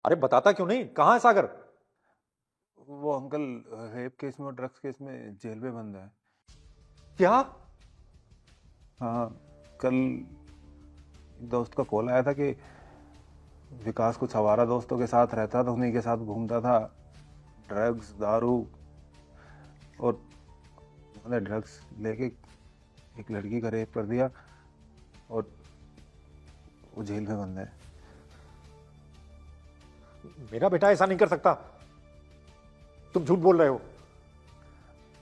अरे बताता क्यों नहीं, कहाँ है सागर? वो अंकल रेप केस में और ड्रग्स केस में जेल में बंद है। क्या? हाँ, कल दोस्त का कॉल आया था कि विकास कुछ आवारा दोस्तों के साथ रहता था, उन्हीं के साथ घूमता था, ड्रग्स दारू, और उन्होंने ड्रग्स लेके एक लड़की का रेप कर दिया और वो जेल में बंद है। मेरा बेटा ऐसा नहीं कर सकता। तुम झूठ बोल रहे हो।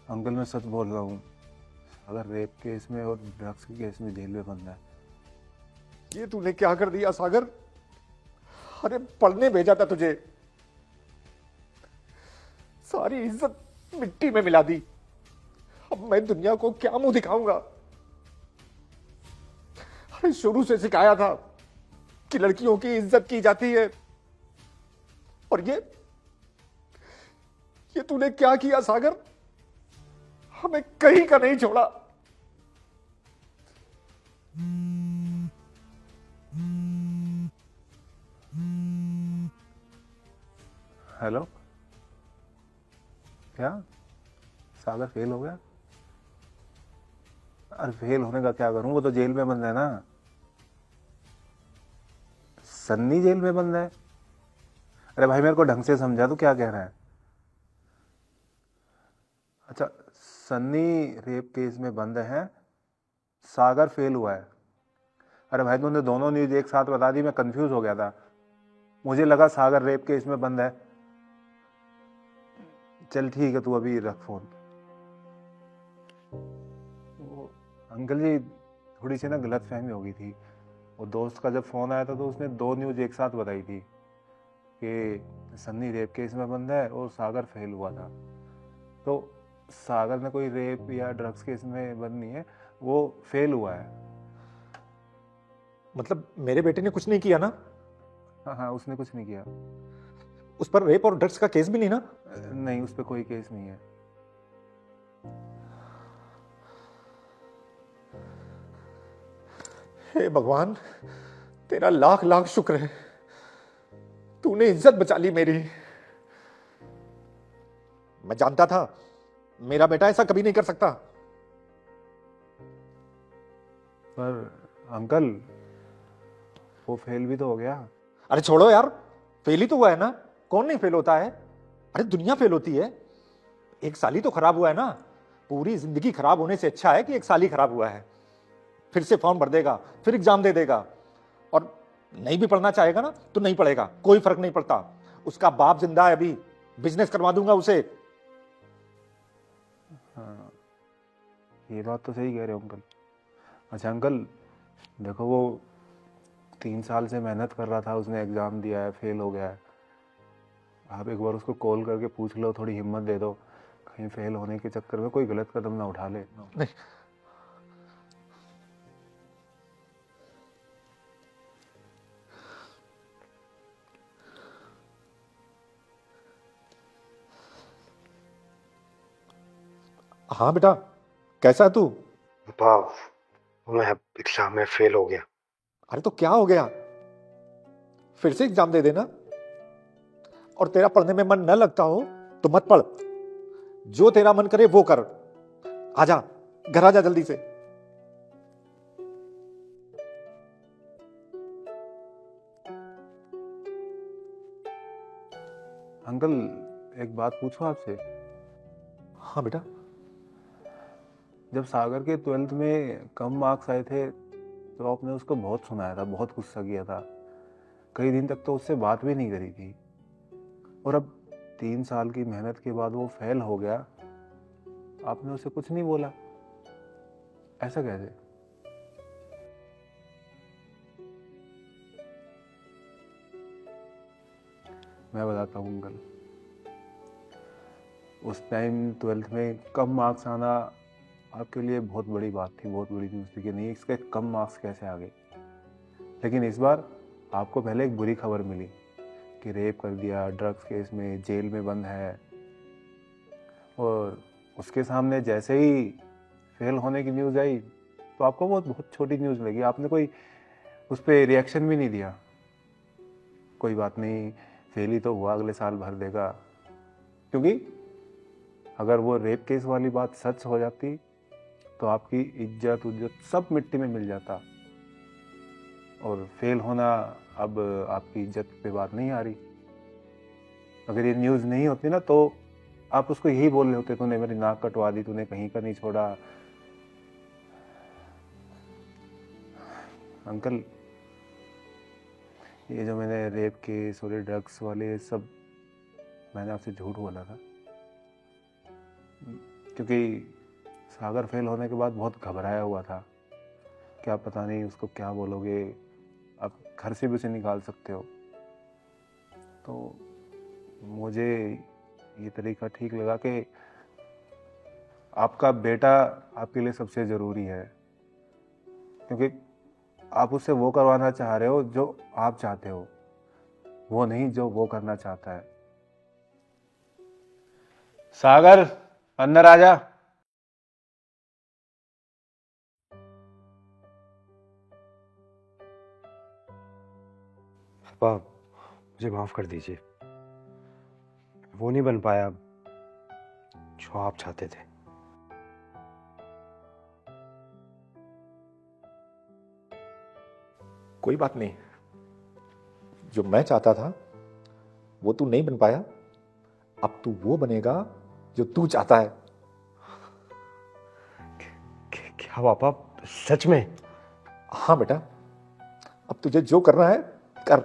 अंकल मैं सच बोल रहा हूँ, अगर रेप केस में और ड्रग्स के केस में जेल में बंद है। ये तूने क्या कर दिया सागर? अरे पढ़ने भेजा था तुझे, सारी इज्जत मिट्टी में मिला दी। अब मैं दुनिया को क्या मुंह दिखाऊंगा? अरे शुरू से सिखाया था कि लड़कियों की इज्जत की जाती है, और ये तूने क्या किया सागर? हमें कहीं का नहीं छोड़ा। हेलो, क्या सागर फेल हो गया? अरे फेल होने का क्या करूं, वो तो जेल में बंद है ना। सन्नी जेल में बंद है? अरे भाई मेरे को ढंग से समझा, तू क्या कह रहा है? अच्छा, सन्नी रेप केस में बंद है, सागर फेल हुआ है। अरे भाई तूने दोनों न्यूज एक साथ बता दी, मैं कंफ्यूज हो गया था। मुझे लगा सागर रेप केस में बंद है। चल ठीक है, तू अभी रख फोन। वो अंकल जी, थोड़ी सी ना गलत फहमी हो गई थी। वो दोस्त का जब फोन आया था तो उसने दो न्यूज एक साथ बताई थी कि सन्नी रेप केस में बंद है और सागर फेल हुआ था। तो सागर ने कोई रेप या ड्रग्स केस में बंद नहीं है, वो फेल हुआ है। मतलब मेरे बेटे ने कुछ नहीं किया ना? हाँ हाँ, उसने कुछ नहीं किया। उस पर रेप और ड्रग्स का केस भी नहीं ना? नहीं, उस पर कोई केस नहीं है। हे भगवान, तेरा लाख लाख शुक्र है, तूने इज्जत बचा ली मेरी। मैं जानता था मेरा बेटा ऐसा कभी नहीं कर सकता। पर अंकल, वो फेल भी तो हो गया। अरे छोड़ो यार, फेल ही तो हुआ है ना। कौन नहीं फेल होता है? अरे दुनिया फेल होती है। एक साल ही तो खराब हुआ है ना। पूरी जिंदगी खराब होने से अच्छा है कि एक साल ही खराब हुआ है। फिर से फॉर्म भर देगा, फिर एग्जाम दे देगा, और नहीं भी पढ़ना चाहेगा ना तो नहीं पढ़ेगा, कोई फर्क नहीं पड़ता। उसका बाप जिंदा है अभी, बिजनेस करवा दूंगा उसे। हाँ, ये बात तो सही कह रहे हो अंकल। अच्छा अंकल, देखो वो 3 साल से मेहनत कर रहा था, उसने एग्ज़ाम दिया है, फेल हो गया है। आप एक बार उसको कॉल करके पूछ लो, थोड़ी हिम्मत दे दो, कहीं फेल होने के चक्कर में कोई गलत कदम ना उठा ले। नहीं, हाँ बेटा, कैसा है तू? पापा, मैं एग्जाम में फेल हो गया। अरे तो क्या हो गया? फिर से एग्जाम दे देना। और तेरा पढ़ने में मन न लगता हो तो मत पढ़, जो तेरा मन करे वो कर। आजा, घर आजा जल्दी से। अंकल, एक बात पूछूं आपसे? हाँ बेटा। जब सागर के 12th में कम मार्क्स आए थे तो आपने उसको बहुत सुनाया था, बहुत गुस्सा किया था, कई दिन तक तो उससे बात भी नहीं करी थी। और अब 3 साल की मेहनत के बाद वो फेल हो गया, आपने उसे कुछ नहीं बोला? ऐसा कैसे? मैं बताता हूँ अंकल, उस टाइम 12th में कम मार्क्स आना आपके लिए बहुत बड़ी बात थी, बहुत बड़ी न्यूज़ थी कि नहीं इसके कम मार्क्स कैसे आ गए। लेकिन इस बार आपको पहले एक बुरी खबर मिली कि रेप कर दिया, ड्रग्स केस में जेल में बंद है, और उसके सामने जैसे ही फेल होने की न्यूज़ आई तो आपको वो बहुत छोटी न्यूज़ लगी, आपने कोई उस पर रिएक्शन भी नहीं दिया। कोई बात नहीं, फेल ही तो हुआ, अगले साल भर देगा। क्योंकि अगर वो रेप केस वाली बात सच हो जाती तो आपकी इज्जत उज्जत सब मिट्टी में मिल जाता। और फेल होना अब आपकी इज्जत पे बात नहीं आ रही। अगर ये न्यूज़ नहीं होती ना तो आप उसको यही बोल रहे होते, तूने मेरी नाक कटवा दी, तूने कहीं का नहीं छोड़ा। अंकल, ये जो मैंने रेप केस और ड्रग्स वाले सब मैंने आपसे झूठ बोला था, क्योंकि सागर फेल होने के बाद बहुत घबराया हुआ था। क्या पता नहीं उसको क्या बोलोगे, आप घर से भी उसे निकाल सकते हो। तो मुझे ये तरीका ठीक लगा कि आपका बेटा आपके लिए सबसे ज़रूरी है, क्योंकि आप उससे वो करवाना चाह रहे हो जो आप चाहते हो, वो नहीं जो वो करना चाहता है। सागर, अंदर आ जा। पापा, मुझे माफ कर दीजिए। वो नहीं बन पाया जो आप चाहते थे। कोई बात नहीं, जो मैं चाहता था वो तू नहीं बन पाया, अब तू वो बनेगा जो तू चाहता है। क्या पापा, सच में? हाँ बेटा, अब तुझे जो करना है कर।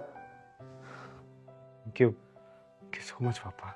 थैंक यू सो मच पापा।